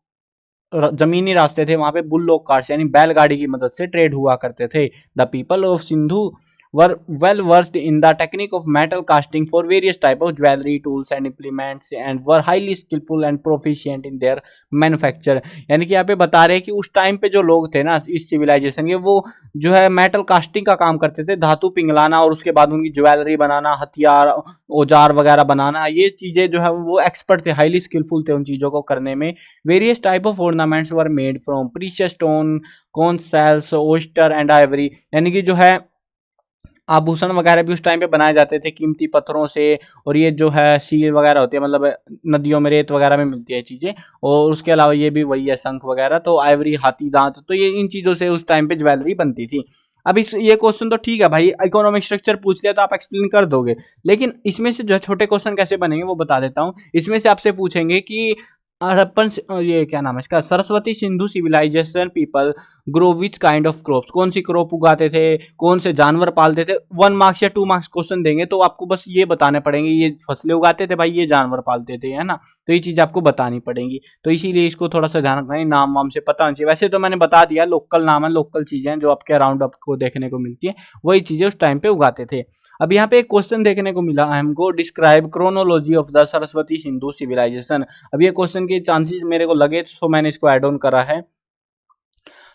जमीनी रास्ते थे वहां पे बुल्लोक कार्ट्स यानी बैलगाड़ी की मदद से ट्रेड हुआ करते थे। The people of Sindhu were well versed in the technique of metal casting for various type of jewelry, tools and implements, and were highly skillful and proficient in their manufacture। यानी कि यहाँ पे बता रहे हैं कि उस टाइम पे जो लोग थे ना इस सिविलाइजेशन के, वो जो है मेटल कास्टिंग का काम करते थे, धातु पिघलाना, और उसके बाद उनकी ज्वेलरी बनाना, हथियार, औजार वगैरह बनाना, ये चीजें जो है वो एक्सपर्ट थे, हाईली स्किलफुल थे उन चीजों को करने में। Various type of ornaments were made from precious stone, conch shells, oyster and ivory. यानी कि जो है आभूषण वगैरह भी उस टाइम पे बनाए जाते थे कीमती पत्थरों से। और ये जो है सील वगैरह होती है, मतलब नदियों में रेत वगैरह में मिलती है चीजें। और उसके अलावा ये भी वही है, शंख वगैरह, तो आइवरी, हाथी दांत, तो ये इन चीजों से उस टाइम पे ज्वेलरी बनती थी। अब इस ये क्वेश्चन तो ठीक है भाई, इकोनॉमिक स्ट्रक्चर पूछ लिया तो आप एक्सप्लेन कर दोगे, लेकिन इसमें से जो है छोटे क्वेश्चन कैसे बनेंगे वो बता देता हूँ। इसमें से आपसे पूछेंगे कि हड़प्पन, ये क्या नाम है इसका, Saraswati Sindhu civilization people grow which kind of crops. कौन सी क्रॉप उगाते थे, कौन से जानवर पालते थे। 1 मार्क्स या 2 मार्क्स क्वेश्चन देंगे तो आपको बस ये बताने पड़ेंगे, ये फसलें उगाते थे भाई, ये जानवर पालते थे, है ना। तो ये चीज आपको बतानी पड़ेंगी, तो इसीलिए इसको थोड़ा सा ध्यान रखना है, नाम वाम से पता होना चाहिए। वैसे तो मैंने बता दिया, लोकल नाम है, लोकल चीजें जो आपके अराउंड आपको देखने को मिलती है, वही चीजें उस टाइम पे उगाते थे। अब यहाँ पे एक क्वेश्चन देखने को मिला हमको, describe chronology of the Saraswati Sindhu civilisation. अब ये क्वेश्चन के चांसेस मेरे को लगे, तो मैंने इसको ऐड ऑन करा है।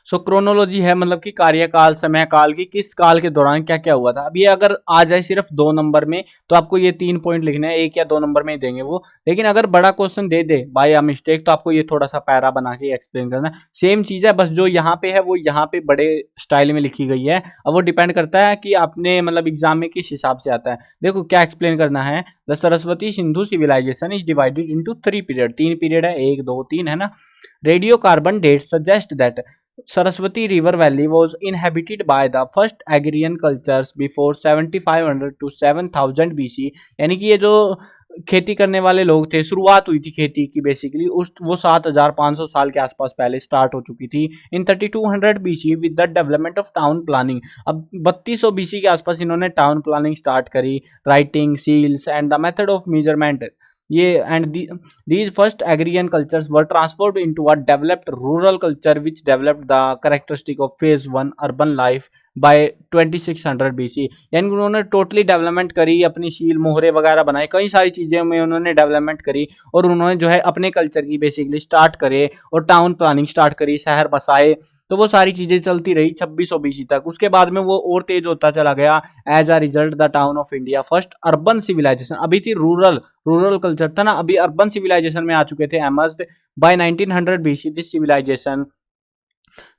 सो क्रोनोलॉजी है मतलब कि कार्यकाल, समय काल की किस काल के दौरान क्या क्या हुआ था। अब ये अगर आ जाए सिर्फ 2 नंबर में तो आपको ये 3 पॉइंट लिखने हैं, 1 या 2 नंबर में ही देंगे वो। लेकिन अगर बड़ा क्वेश्चन दे दे बाय अ मिस्टेक तो आपको ये थोड़ा सा पैरा बना के एक्सप्लेन करना है। सेम चीज है, बस जो यहाँ पे है वो यहाँ पे बड़े स्टाइल में लिखी गई है। अब वो डिपेंड करता है कि आपने मतलब एग्जाम में किस हिसाब से आता है। देखो क्या एक्सप्लेन करना है, the Saraswati Sindhu civilization is divided into 3 period. 3 period है, 1 2 3, है ना। Radio carbon date suggest that Saraswati River Valley was inhabited by the first agrarian cultures before 7500 to 7000 BC। यानी कि ये जो खेती करने वाले लोग थे, शुरुआत हुई थी खेती की बेसिकली उस वो 7500 साल के आसपास पहले स्टार्ट हो चुकी थी। In 3200 BC with the development of town planning. अब 3200 BC के आसपास इन्होंने टाउन प्लानिंग स्टार्ट करी, writing, seals and the method of measurement. ये and these first agrarian cultures were transformed into a developed rural culture which developed the characteristic of phase 1 urban life by 2600 BC। यानी उन्होंने totally development करी, अपनी शील मोहरे वगैरह बनाए, कई सारी चीज़ें में उन्होंने डेवलपमेंट करी और उन्होंने जो है अपने कल्चर की बेसिकली स्टार्ट करे और टाउन प्लानिंग स्टार्ट करी, शहर बसाए। तो वो सारी चीज़ें चलती रही 2600 BC तक। उसके बाद में वो और तेज होता चला गया। As a result the town of India first urban civilization, अभी थी रूरल कल्चर था ना, अभी अर्बन सिविलाइजेशन में आ चुके थे, emerged by 1900 BC। This civilization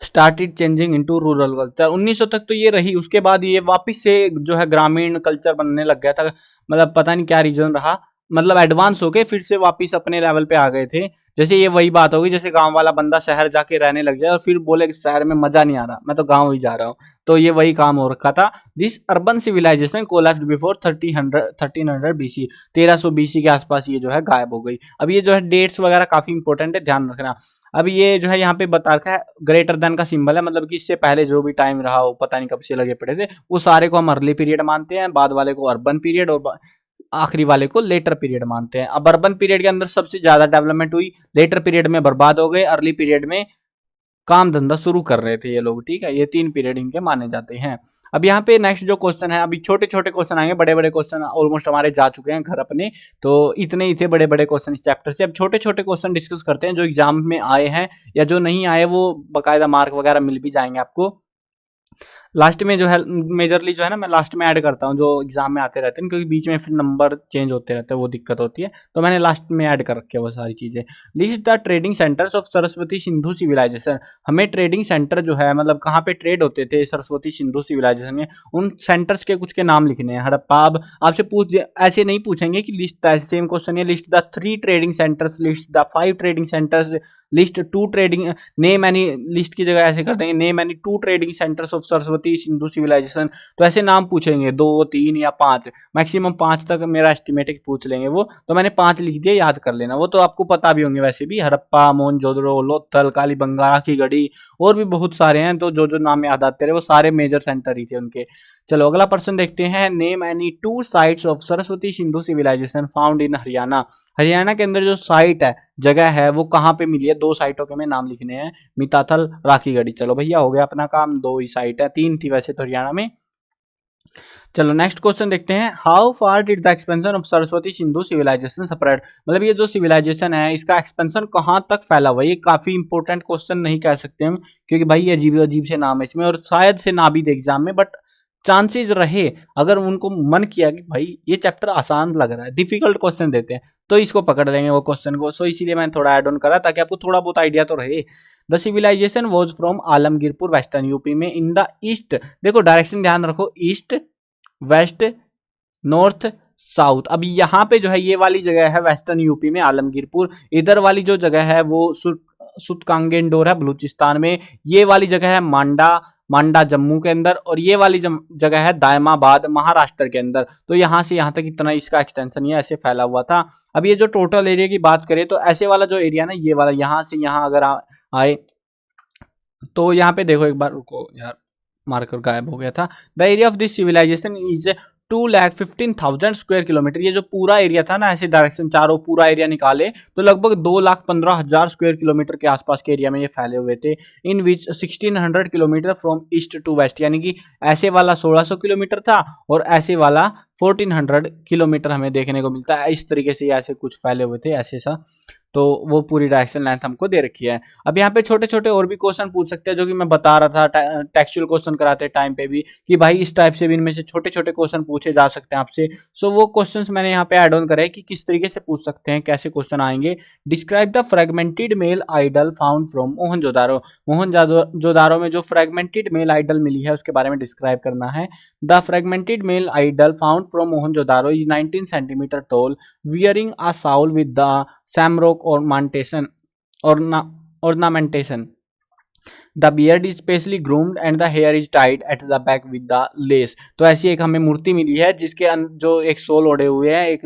started changing into rural culture. 1900 तक तो ये रही, उसके बाद ये वापस से जो है ग्रामीण कल्चर बनने लग गया था। मतलब पता नहीं क्या रीजन रहा, मतलब एडवांस हो गए, फिर से वापस अपने लेवल पे आ गए थे। जैसे ये वही बात होगी, जैसे गांव वाला बंदा शहर जाके रहने लग जाए और फिर बोले कि शहर में मजा नहीं आ रहा, मैं तो गांव ही जा रहा हूँ। तो ये वही काम हो रखा था। This urban civilization collapsed before 1300 BC। 1300 BC के आसपास ये जो है गायब हो गई। अब ये जो है डेट्स वगैरह काफी इंपॉर्टेंट है, ध्यान रखना। अब ये जो है यहाँ पे बता रखा है ग्रेटर देन का सिंबल है, मतलब कि इससे पहले जो भी टाइम रहा हो, पता नहीं कब से लगे पड़े थे, वो सारे को हम अर्ली पीरियड मानते हैं, बाद वाले को अर्बन पीरियड और आखिरी वाले को लेटर पीरियड मानते हैं। अब अर्बन पीरियड के अंदर सबसे ज्यादा डेवलपमेंट हुई, लेटर पीरियड में बर्बाद हो गए, अर्ली पीरियड में काम धंधा शुरू कर रहे थे ये लोग। ठीक है, ये 3 पीरियड इनके माने जाते हैं। अब यहाँ पे नेक्स्ट जो क्वेश्चन है, अभी छोटे छोटे क्वेश्चन आएंगे, बड़े बड़े क्वेश्चन ऑलमोस्ट हमारे जा चुके हैं घर अपने, तो इतने ही थे बड़े बड़े क्वेश्चन इस चैप्टर से। अब छोटे छोटे क्वेश्चन डिस्कस करते हैं जो एग्जाम में आए हैं, या जो नहीं आए वो बकायदा मार्क वगैरह मिल भी जाएंगे आपको। लास्ट में जो है मेजरली जो है ना, मैं लास्ट में ऐड करता हूँ जो एग्जाम में आते रहते हैं, क्योंकि बीच में फिर नंबर चेंज होते रहते हैं, वो दिक्कत होती है, तो मैंने लास्ट में ऐड कर रखे वो सारी चीजें। List the trading centres of Saraswati Sindhu civilization. हमें ट्रेडिंग सेंटर जो है, मतलब कहाँ पे ट्रेड होते थे सरस्वती सिंधु सिविलाइजेशन में, उन सेंटर्स के कुछ के नाम लिखने हैं। हड़प्पा, अब आपसे ऐसे नहीं पूछेंगे कि लिस्ट, ऐसे सेम क्वेश्चन है, list the 3 trading centres, list the 5 trading centres, list 2 trading, name any, list की जगह ऐसे कर देंगे name any 2 trading centres of Saraswati Sindhu civilization. तो ऐसे नाम पूछेंगे 2, 3 या 5, मैक्सिमम 5 तक मेरा एस्टिमेट है कि पूछ लेंगे वो, तो मैंने 5 लिख दिया, याद कर लेना। वो तो आपको पता भी होंगे वैसे भी, हड़प्पा, मोहनजोदड़ो, लोथल, कालीबंगा, राखीगढ़ी, और भी बहुत सारे हैं। तो जो जो नाम याद आते रहे वो सारे मेजर सेंटर ही थे उनके। चलो अगला प्रश्न देखते हैं। Name any 2 sites of Saraswati Sindhu civilization found in Haryana. Haryana के अंदर जो साइट है, जगह है, वो कहाँ पे मिली है? 2 साइटों के हमें नाम लिखने हैं, मिताथल, राखीगढ़ी। चलो भैया हो गया अपना काम, 2 ही साइट है, 3 थी वैसे तो हरियाणा में। चलो नेक्स्ट क्वेश्चन देखते हैं। How far did the expansion of Saraswati Sindhu civilization spread. मतलब ये जो सिविलाइजेशन है इसका एक्सपेंशन कहाँ तक फैला हुआ है? ये काफी इंपॉर्टेंट क्वेश्चन नहीं कह सकते हम, क्योंकि भाई ये अजीब अजीब से नाम है इसमें, और शायद से ना भी दे एग्जाम में, बट चांसेस रहे अगर उनको मन किया कि भाई ये चैप्टर आसान लग रहा है, डिफिकल्ट क्वेश्चन देते हैं, तो इसको पकड़ लेंगे वो क्वेश्चन को। सो इसीलिए मैंने थोड़ा ऐड ऑन करा ताकि आपको थोड़ा बहुत आइडिया तो रहे। The civilization was from Alamgirpur western UP में इन द ईस्ट। देखो डायरेक्शन ध्यान रखो, ईस्ट, वेस्ट, नॉर्थ, साउथ। अब यहाँ पे जो है ये वाली जगह है वेस्टर्न यूपी में आलमगीरपुर, इधर वाली जो जगह है वो सुतकांगेंडोर है बलूचिस्तान में, ये वाली जगह है मांडा जम्मू के अंदर, और ये वाली जगह है दायमाबाद महाराष्ट्र के अंदर। तो यहाँ से यहाँ तक इतना इसका एक्सटेंशन ये ऐसे फैला हुआ था। अब ये जो टोटल एरिया की बात करें तो ऐसे वाला जो एरिया ना, ये वाला यहाँ से यहाँ अगर आए तो यहाँ पे देखो, एक बार रुको यार, मार्कर गायब हो गया था। The area of this civilization is 2,15,000 square kilometre. ये जो पूरा एरिया था ना, ऐसे डायरेक्शन चारों पूरा एरिया निकाले तो लगभग 2,15,000 स्क्वायर किलोमीटर के आसपास के एरिया में ये फैले हुए थे। In which 1600 kilometre from east to west, यानी कि ऐसे वाला 1600 किलोमीटर था और ऐसे वाला 1400 किलोमीटर हमें देखने को मिलता है। इस तरीके से ऐसे कुछ फैले हुए थे ऐसे सा, तो वो पूरी डायरेक्शन लेंथ हमको दे रखी है। अब यहाँ पे छोटे छोटे और भी क्वेश्चन पूछ सकते हैं, जो कि मैं बता रहा था टेक्सचुअल क्वेश्चन कराते टाइम पे भी, कि भाई इस टाइप से भी इनमें से छोटे छोटे क्वेश्चन पूछे जा सकते हैं आपसे। सो वो क्वेश्चंस मैंने यहाँ पे ऐड ऑन करे कि किस तरीके से पूछ सकते हैं, कैसे क्वेश्चन आएंगे। Describe the fragmented male idol found from Mohenjodaro. Mohenjodaro में जो फ्रेगमेंटेड मेल आइडल मिली है उसके बारे में डिस्क्राइब करना है। The fragmented male idol found from Mohenjodaro is 19 centimetre tall, wearing a shawl with the shamrock ornamentation. The beard is specially groomed and the hair is tied at the back with the lace. तो ऐसी एक हमें मूर्ति मिली है जिसके जो एक shawl ओढ़े हुए हैं, एक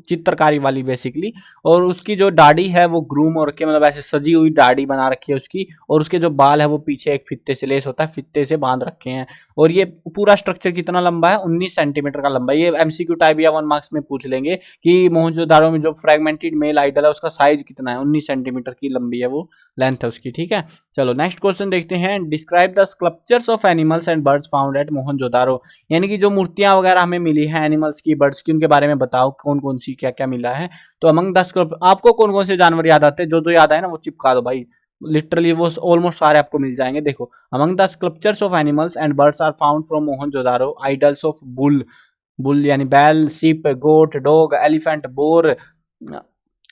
चित्रकारी वाली बेसिकली। और उसकी जो दाढ़ी है वो ग्रूम हो रखी है, मतलब ऐसे सजी हुई दाढ़ी बना रखी है उसकी। और उसके जो बाल है वो पीछे एक फित्ते से लेस होता है, फित्ते से बांध रखे हैं। और ये पूरा स्ट्रक्चर कितना लंबा है, 19 सेंटीमीटर का लंबा है। ये एमसीक्यू टाइप या 1 मार्क्स में पूछ लेंगे कि मोहनजोदाड़ो में जो फ्रेगमेंटेड मेल आइडल है उसका साइज कितना है, 19 सेंटीमीटर की लंबी है वो, लेंथ है उसकी। ठीक है, चलो नेक्स्ट क्वेश्चन देखते हैं। Describe the sculptures of animals and birds found at Mohenjodaro. यानी कि जो मूर्तियां वगैरह हमें मिली है एनिमल्स की, बर्ड्स की, उनके बारे में बताओ कौन कौन सी क्या क्या मिला है। तो अमंग द स्कल्प आपको कौन कौन से जानवर याद आते हैं, जो जो याद आए ना वो चिपका दो भाई, लिटरली वो ऑलमोस्ट सारे आपको मिल जाएंगे। देखो, among the sculptures of animals and birds are found from Mohenjodaro idols of bull, bull यानी बैल, sheep, goat, dog, elephant, boar,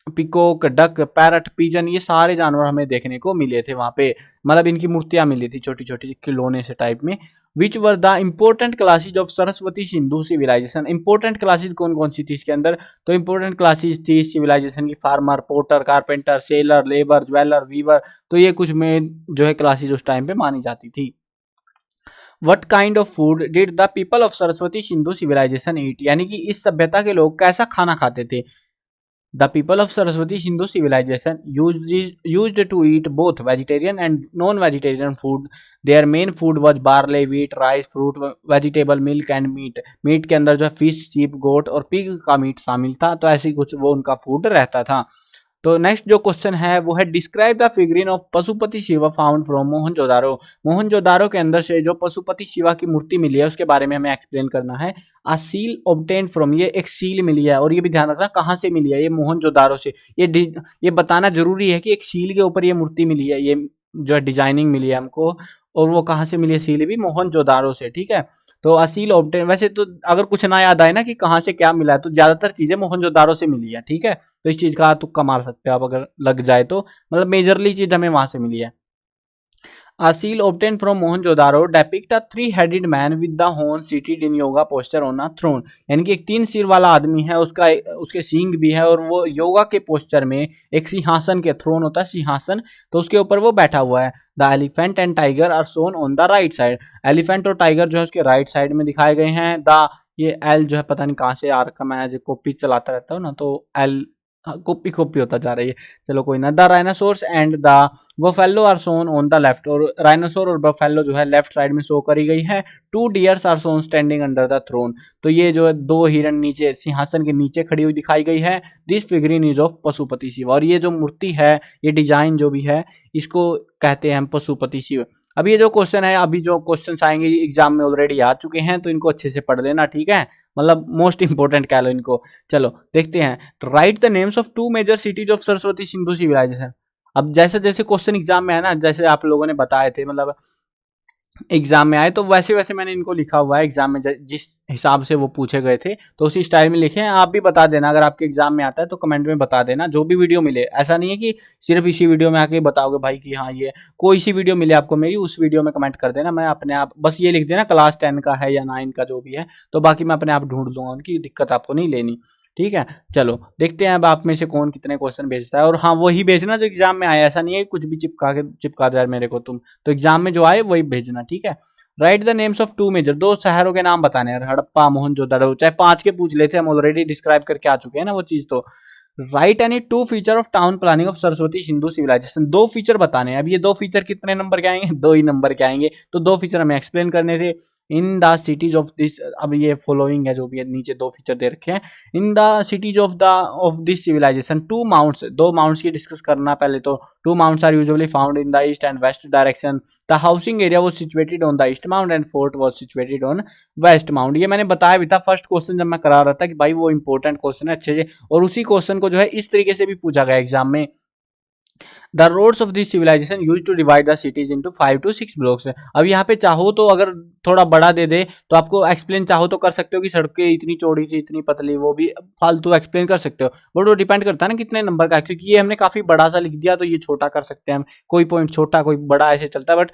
peacock, duck, parrot, pigeon, ये सारे जानवर हमें देखने को मिले थे वहां पे। मतलब इनकी मूर्तियां मिली थी छोटी छोटी खिलौने से टाइप में। Which were the important classes of Saraswati Sindhu civilisation. Important classes कौन कौन सी थी इसके अंदर, तो इंपोर्टेंट क्लासेज थी सिविलाइजेशन की farmer, porter, carpenter, sailor, labour, jeweller, weaver. तो ये कुछ में जो है क्लासेज उस टाइम पे मानी जाती थी। What kind of food did the people of Saraswati Sindhu civilisation eat, यानी कि इस सभ्यता के लोग कैसा खाना खाते थे। The people of Saraswati Hindu civilization used to eat both vegetarian and non-vegetarian food. Their main food was barley, wheat, rice, fruit, vegetable, milk and meat. Meat के अंदर जो है फिश, शीप, गोट और पिग का मीट शामिल था। तो ऐसी कुछ वो उनका फूड रहता था। तो नेक्स्ट जो क्वेश्चन है वो है describe the figurine of Pashupati Shiva found from Mohenjodaro. Mohenjodaro के अंदर से जो पशुपति शिवा की मूर्ति मिली है उसके बारे में हमें एक्सप्लेन करना है। आ सील ऑब्टेन फ्रॉम, ये एक सील मिली है। और ये भी ध्यान रखना कहाँ से मिली है, ये मोहनजोदारो से। ये बताना जरूरी है कि एक सील के ऊपर ये मूर्ति मिली है, ये जो डिजाइनिंग मिली है हमको। और वो कहाँ से मिली है, सील भी मोहनजोदारो से। ठीक है, तो असील ऑब्टेन, वैसे तो अगर कुछ ना याद आए ना कि कहाँ से क्या मिला है, तो ज्यादातर चीजें मोहनजोदारो से मिली है। ठीक है, तो इस चीज का तुक्का मार सकते हो आप अगर लग जाए तो, मतलब मेजरली चीज हमें वहां से मिली है। A seal obtained from Mohenjo-daro depict a three-headed man with the horn seated in yoga posture on a throne। यानी कि एक 3 सिर वाला आदमी है, उसके सींग भी है और वो योगा के पोस्चर में एक सिंहासन के, थ्रोन होता है सिंहासन, तो उसके ऊपर वो बैठा हुआ है। The elephant and tiger are shown on the right side. Elephant और टाइगर जो है उसके राइट साइड में दिखाए गए हैं। द ये एल जो है पता नहीं कहाँ से आ रखा, मैं जो कॉपी चलाता रहता हूँ ना, तो एल कॉपी कॉपी होता जा रही है। चलो कोई ना। The rhinoceros and the buffalo are shown on the left. और राइनासोर और बफेलो जो है लेफ्ट साइड में शो करी गई है। 2 deers are shown standing under the throne. तो ये जो है 2 हिरन नीचे सिंहासन के नीचे खड़ी हुई दिखाई गई है। This figurine is of Pashupati Shiva. और ये जो मूर्ति है, ये डिजाइन जो भी है, इसको कहते हैं हम पशुपति शिव। अब ये जो क्वेश्चन है, अभी जो क्वेश्चन आएंगे एग्जाम में ऑलरेडी आ चुके हैं, तो इनको अच्छे से पढ़ लेना। ठीक है, मतलब मोस्ट इंपोर्टेंट कह लो इनको। चलो देखते हैं। Write the names of 2 major cities of Saraswati Sindhu civilisation. अब जैसे जैसे क्वेश्चन एग्जाम में है ना, जैसे आप लोगों ने बताए थे, मतलब एग्जाम में आए, तो वैसे वैसे मैंने इनको लिखा हुआ है एग्जाम में जिस हिसाब से वो पूछे गए थे, तो उसी स्टाइल में लिखे हैं। आप भी बता देना अगर आपके एग्जाम में आता है तो कमेंट में बता देना, जो भी वीडियो मिले। ऐसा नहीं है कि सिर्फ इसी वीडियो में आके बताओगे भाई कि हाँ ये कोई सी वीडियो मिले आपको मेरी, उस वीडियो में कमेंट कर देना। मैं अपने आप बस ये लिख देना क्लास 10 का है या 9 का जो भी है, तो बाकी मैं अपने आप ढूंढ लूंगा, उनकी दिक्कत आपको नहीं लेनी। ठीक है, चलो देखते हैं अब आप में से कौन कितने क्वेश्चन भेजता है। और हाँ, वही भेजना जो एग्जाम में आया, ऐसा नहीं है कुछ भी चिपका दे यार मेरे को तुम, तो एग्जाम में जो आए वही भेजना। ठीक है, write the names of 2 major, 2 शहरों के नाम बताने हैं, हड़प्पा, मोहनजोदड़ो, चाहे 5 के पूछ लेते हम ऑलरेडी डिस्क्राइब करके आ चुके हैं ना वो चीज। तो write any 2 feature of town planning of Saraswati Sindhu civilisation. 2 feature बताने हैं। अब ये 2 फीचर कितने नंबर के आएंगे, 2 ही नंबर के आएंगे। तो 2 फीचर हमें एक्सप्लेन करने थे। In the cities of this, अब ये फॉलोइंग है जो भी है, नीचे 2 फीचर दे रखे हैं। In the cities of this civilisation 2 mounts, 2 mounts की डिस्कस करना पहले तो। 2 mounts are usually found in the east and west direction. The housing area was situated on the east mount and fort was situated on west mount. ये मैंने बताया भी था first question जब मैं करा रहा था कि भाई वो इंपॉर्टेंट क्वेश्चन है अच्छे से, और उसी क्वेश्चन को जो है इस तरीके से भी पूछा गया एग्जाम में। The roads of this civilisation use to divide the cities into 5 to 6 blocks. अब यहाँ पे चाहो तो अगर थोड़ा बड़ा दे दे तो आपको एक्सप्लेन चाहो तो कर सकते हो कि सड़कें इतनी चौड़ी थी इतनी पतली, वो भी फालतू एक्सप्लेन कर सकते हो, बट वो डिपेंड करता है ना कितने नंबर का। क्योंकि ये हमने काफी बड़ा सा लिख दिया तो ये छोटा कर सकते हैं हम, कोई पॉइंट छोटा कोई बड़ा ऐसे चलता है। बट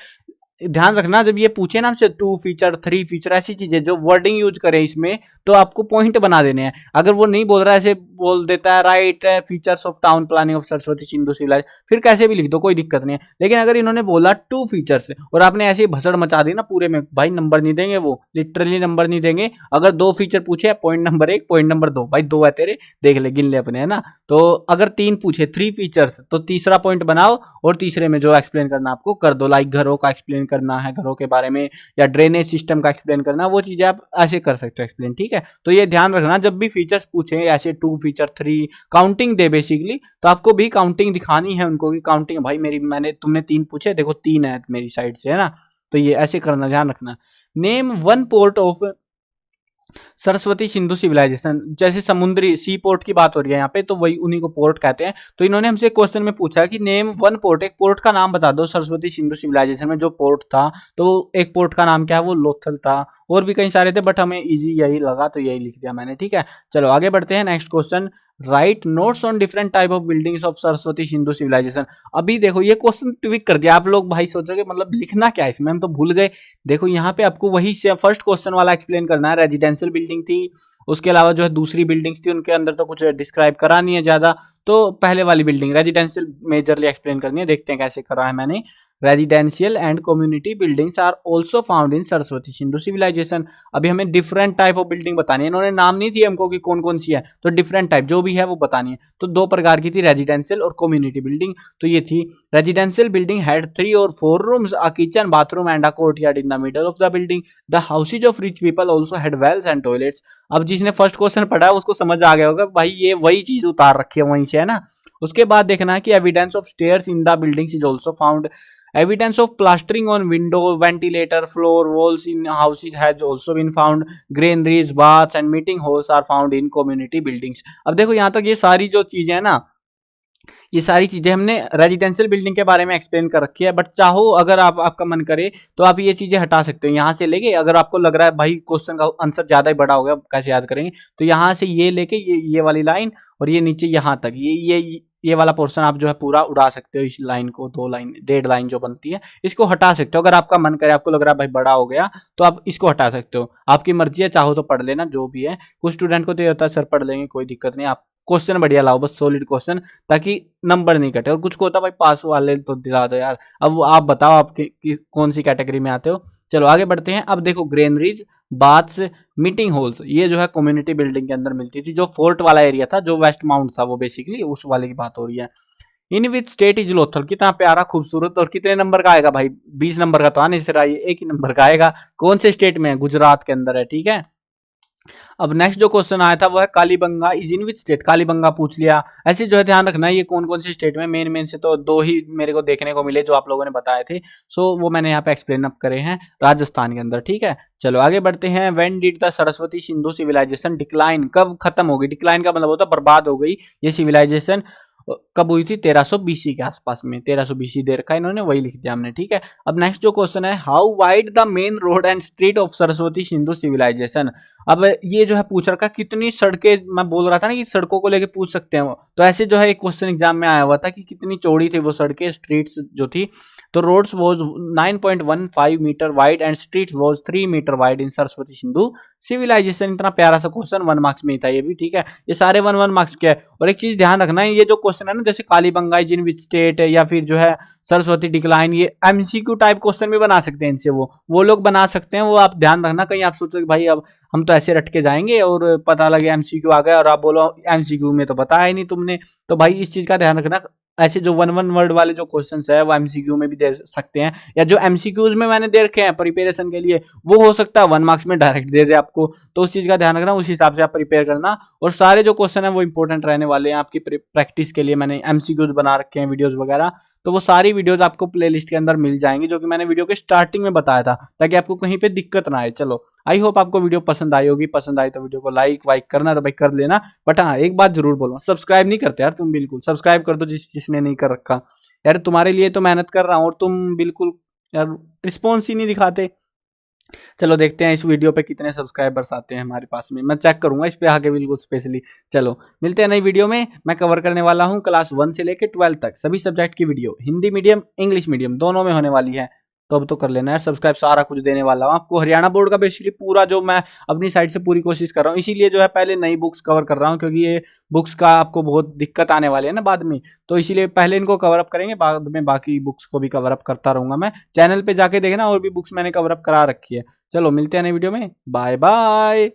ध्यान रखना जब ये पूछे ना हमसे 2 फीचर 3 फीचर ऐसी चीजें जो वर्डिंग यूज करें इसमें, तो आपको पॉइंट बना देने हैं। अगर वो नहीं बोल रहा है, ऐसे बोल देता है write features of town planning of Saraswati Sindhu civilise, फिर कैसे भी लिख दो, कोई दिक्कत नहीं है। लेकिन अगर इन्होंने बोला 2 फीचर्स और आपने ऐसे ही भसड़ मचा दी ना पूरे में, भाई नंबर नहीं देंगे, वो लिटरली नंबर नहीं देंगे। अगर 2 फीचर पूछे, पॉइंट नंबर 1 पॉइंट नंबर 2, भाई 2 है तेरे, देख ले गिन ले अपने, है ना। तो अगर 3 पूछे 3 फीचर्स, तो तीसरा पॉइंट बनाओ और तीसरे में जो एक्सप्लेन करना आपको कर दो। लाइक घरों का एक्सप्लेन करना है, घरों के बारे में, या ड्रेनेज सिस्टम का एक्सप्लेन करना, वो चीजें आप ऐसे कर सकते हो एक्सप्लेन, ठीक है। तो ये ध्यान रखना जब भी फीचर्स पूछे ऐसे 2 फीचर 3 काउंटिंग दे बेसिकली, तो आपको भी काउंटिंग दिखानी है उनको कि काउंटिंग भाई मेरी, तुमने 3 पूछे, देखो 3 है मेरी साइड से, है ना। तो ये ऐसे करना, ध्यान रखना। Name one port of Saraswati Sindhu civilisation, जैसे समुद्री सी पोर्ट की बात हो रही है यहाँ पे, तो वही उन्हीं को पोर्ट कहते हैं। तो इन्होंने हमसे क्वेश्चन में पूछा कि नेम वन पोर्ट, एक पोर्ट का नाम बता दो सरस्वती सिंधु सिविलाइजेशन में जो पोर्ट था। तो एक पोर्ट का नाम क्या है, वो लोथल था। और भी कई सारे थे बट हमें इजी यही लगा तो यही लिख दिया मैंने, ठीक है। चलो आगे बढ़ते हैं। Next question, write notes on different type of buildings of Saraswati Sindhu civilisation. अभी देखो ये क्वेश्चन ट्विक कर दिया, आप लोग भाई सोचोगे मतलब लिखना क्या है इसमें, हम तो भूल गए। देखो यहाँ पे आपको वही फर्स्ट क्वेश्चन वाला एक्सप्लेन करना है। रेजिडेंशियल बिल्डिंग थी, उसके अलावा जो है दूसरी बिल्डिंग्स थी, उनके अंदर तो कुछ डिस्क्राइब करा नहीं है ज्यादा। तो पहले वाली बिल्डिंग रेजिडेंशियल मेजरली एक्सप्लेन करनी है, देखते हैं कैसे करा है मैंने। Residential and community buildings are also found in Saraswati Sindhu civilisation. अभी हमें डिफरेंट टाइप ऑफ बिल्डिंग बतानी है, इन्होंने नाम नहीं दिया हमको कि कौन कौन सी है, तो डिफरेंट टाइप जो भी है वो बतानी है। तो 2 प्रकार की थी, रेजिडेंशियल और कम्युनिटी बिल्डिंग। तो ये थी रेजिडेंशियल बिल्डिंग हैड 3 और 4 rooms, a kitchen, bathroom and a courtyard in the middle of the building. The houses of rich people also had wells and toilets. अब जिसने फर्स्ट क्वेश्चन पढ़ा है उसको समझ आ गया होगा भाई ये वही चीज उतार रखी है वहीं से, है ना। उसके बाद देखना है कि evidence of stairs in the buildings is also found. Evidence of plastering on window, ventilator, floor, walls in houses has also been found. Granaries, baths and meeting halls are found in community buildings. अब देखो यहाँ तक ये सारी जो चीजें हैं ना, ये सारी चीजें हमने रेजिडेंशियल बिल्डिंग के बारे में एक्सप्लेन कर रखी है। बट चाहो अगर आपका मन करे तो आप ये चीजें हटा सकते हो यहाँ से लेके। अगर आपको लग रहा है भाई क्वेश्चन का आंसर ज्यादा ही बड़ा हो गया, कैसे याद करेंगे, तो यहाँ से ये लेके ये वाली लाइन और ये नीचे यहाँ तक ये वाला पोर्शन आप जो है पूरा उड़ा सकते हो। इस लाइन को 2 लाइन 1.5 लाइन जो बनती है इसको हटा सकते हो। अगर आपका मन करे, आपको लग रहा है भाई बड़ा हो गया, तो आप इसको हटा सकते हो, आपकी मर्जी है। चाहो तो पढ़ लेना जो भी है। कुछ स्टूडेंट को तो ये होता है सर पढ़ लेंगे कोई दिक्कत नहीं, आप क्वेश्चन बढ़िया लाओ, बस सॉलिड क्वेश्चन, ताकि नंबर नहीं कटे। और कुछ को होता है भाई पास वाले तो दिला दो यार। अब आप बताओ आपकी कौन सी कैटेगरी में आते हो। चलो आगे बढ़ते हैं। अब देखो ग्रेनरीज, बाथ्स, मीटिंग हॉल्स, ये जो है कम्युनिटी बिल्डिंग के अंदर मिलती थी। जो फोर्ट वाला एरिया था, जो वेस्ट माउंट था, वो बेसिकली उस वाले की बात हो रही है। इन विच स्टेट इज लोथल, कितना प्यारा खूबसूरत, और कितने नंबर का आएगा भाई, 20 नंबर का तो आने से रहा, ये 1 ही नंबर का आएगा। कौन से स्टेट में है, गुजरात के अंदर है, ठीक है। अब नेक्स्ट जो क्वेश्चन आया था वो है Kalibangan is in which state. Kalibangan पूछ लिया। ऐसे जो है ध्यान रखना है ये कौन कौन से स्टेट में, मेन से तो 2 ही मेरे को देखने को मिले जो आप लोगों ने बताए थे। सो वो मैंने यहाँ पे एक्सप्लेन अप करे हैं, राजस्थान के अंदर, ठीक है। चलो आगे बढ़ते हैं। When did the Saraswati Sindhu civilisation decline, कब खत्म हो गई। डिक्लाइन का मतलब होता है बर्बाद हो गई ये सिविलाइजेशन। कब हुई थी, 1300 बीसी के आसपास में। 1300 बीसी दे रखा है इन्होंने, वही लिख दिया हमने, ठीक है। अब नेक्स्ट जो क्वेश्चन है, how wide the main road and street of Saraswati Sindhu civilisation. अब ये जो है पूछ रखा कितनी सड़कें, मैं बोल रहा था ना कि सड़कों को लेके पूछ सकते हैं वो, तो ऐसे जो है एक क्वेश्चन एग्जाम में आया हुआ था कि कितनी चौड़ी थी वो सड़कें, स्ट्रीट्स जो थी। तो roads was 9.15 metre wide and streets was 3 metre wide in Saraswati Sindhu civilisation. इतना प्यारा सा क्वेश्चन 1 मार्क्स में ही था ये भी, ठीक है। ये सारे 1 मार्क्स के है। और एक चीज ध्यान रखना है, ये जो क्वेश्चन है ना, जैसे कालीबंगा जिन विच स्टेट या फिर जो है सरस्वती डिक्लाइन, ये एमसीक्यू टाइप क्वेश्चन भी बना सकते हैं इनसे, वो लोग बना सकते हैं। वो आप ध्यान रखना, कहीं आप सोचो कि भाई अब हम तो ऐसे रट के जाएंगे और पता लगे एमसीक्यू आ गया और आप बोलो एमसीक्यू में तो बताया ही नहीं तुमने। तो भाई इस चीज का ध्यान रखना, ऐसे जो 1 वर्ड वाले जो क्वेश्चंस है वो एमसीक्यू में भी दे सकते हैं, या जो एमसीक्यूज में मैंने दे रखे हैं प्रिपरेशन के लिए वो हो सकता है 1 मार्क्स में डायरेक्ट दे दे आपको। तो उस चीज का ध्यान रखना, उस हिसाब से आप प्रिपेयर करना। और सारे जो क्वेश्चन है वो इंपॉर्टेंट रहने वाले हैं आपकी प्रैक्टिस के लिए। मैंने एमसीक्यूज बना रखे हैं वीडियोज वगैरह, तो वो सारी वीडियोज आपको प्लेलिस्ट के अंदर मिल जाएंगी, जो कि मैंने वीडियो के स्टार्टिंग में बताया था, ताकि आपको कहीं पे दिक्कत ना आए। चलो आई होप आपको वीडियो पसंद आई होगी। पसंद आई तो वीडियो को लाइक वाइक करना तो भाई कर लेना। बट हाँ एक बात जरूर बोलो, सब्सक्राइब नहीं करते यार तुम, बिल्कुल सब्सक्राइब कर दो जिसने नहीं कर रखा यार। तुम्हारे लिए तो मेहनत कर रहा हूँ और तुम बिल्कुल यार रिस्पॉन्स ही नहीं दिखाते। चलो देखते हैं इस वीडियो पे कितने सब्सक्राइबर्स आते हैं हमारे पास में, मैं चेक करूंगा इस पे आके बिल्कुल स्पेशली। चलो मिलते हैं नई वीडियो में। मैं कवर करने वाला हूँ क्लास 1 से लेकर 12 तक सभी सब्जेक्ट की video, Hindi medium English medium दोनों में होने वाली है। तो अब तो कर लेना है सब्सक्राइब, सारा कुछ देने वाला हूँ आपको। हरियाणा बोर्ड का बेसिकली पूरा जो मैं अपनी साइड से पूरी कोशिश कर रहा हूँ, इसीलिए जो है पहले नई बुक्स कवर कर रहा हूँ, क्योंकि ये बुक्स का आपको बहुत दिक्कत आने वाली है ना बाद में, तो इसीलिए पहले इनको कवर अप करेंगे, बाद में बाकी बुक्स को भी कवर अप करता रहूंगा मैं। चैनल पे जाके देखना और भी बुक्स मैंने कवर अप करा रखी है। चलो मिलते हैं नई वीडियो में, बाय बाय।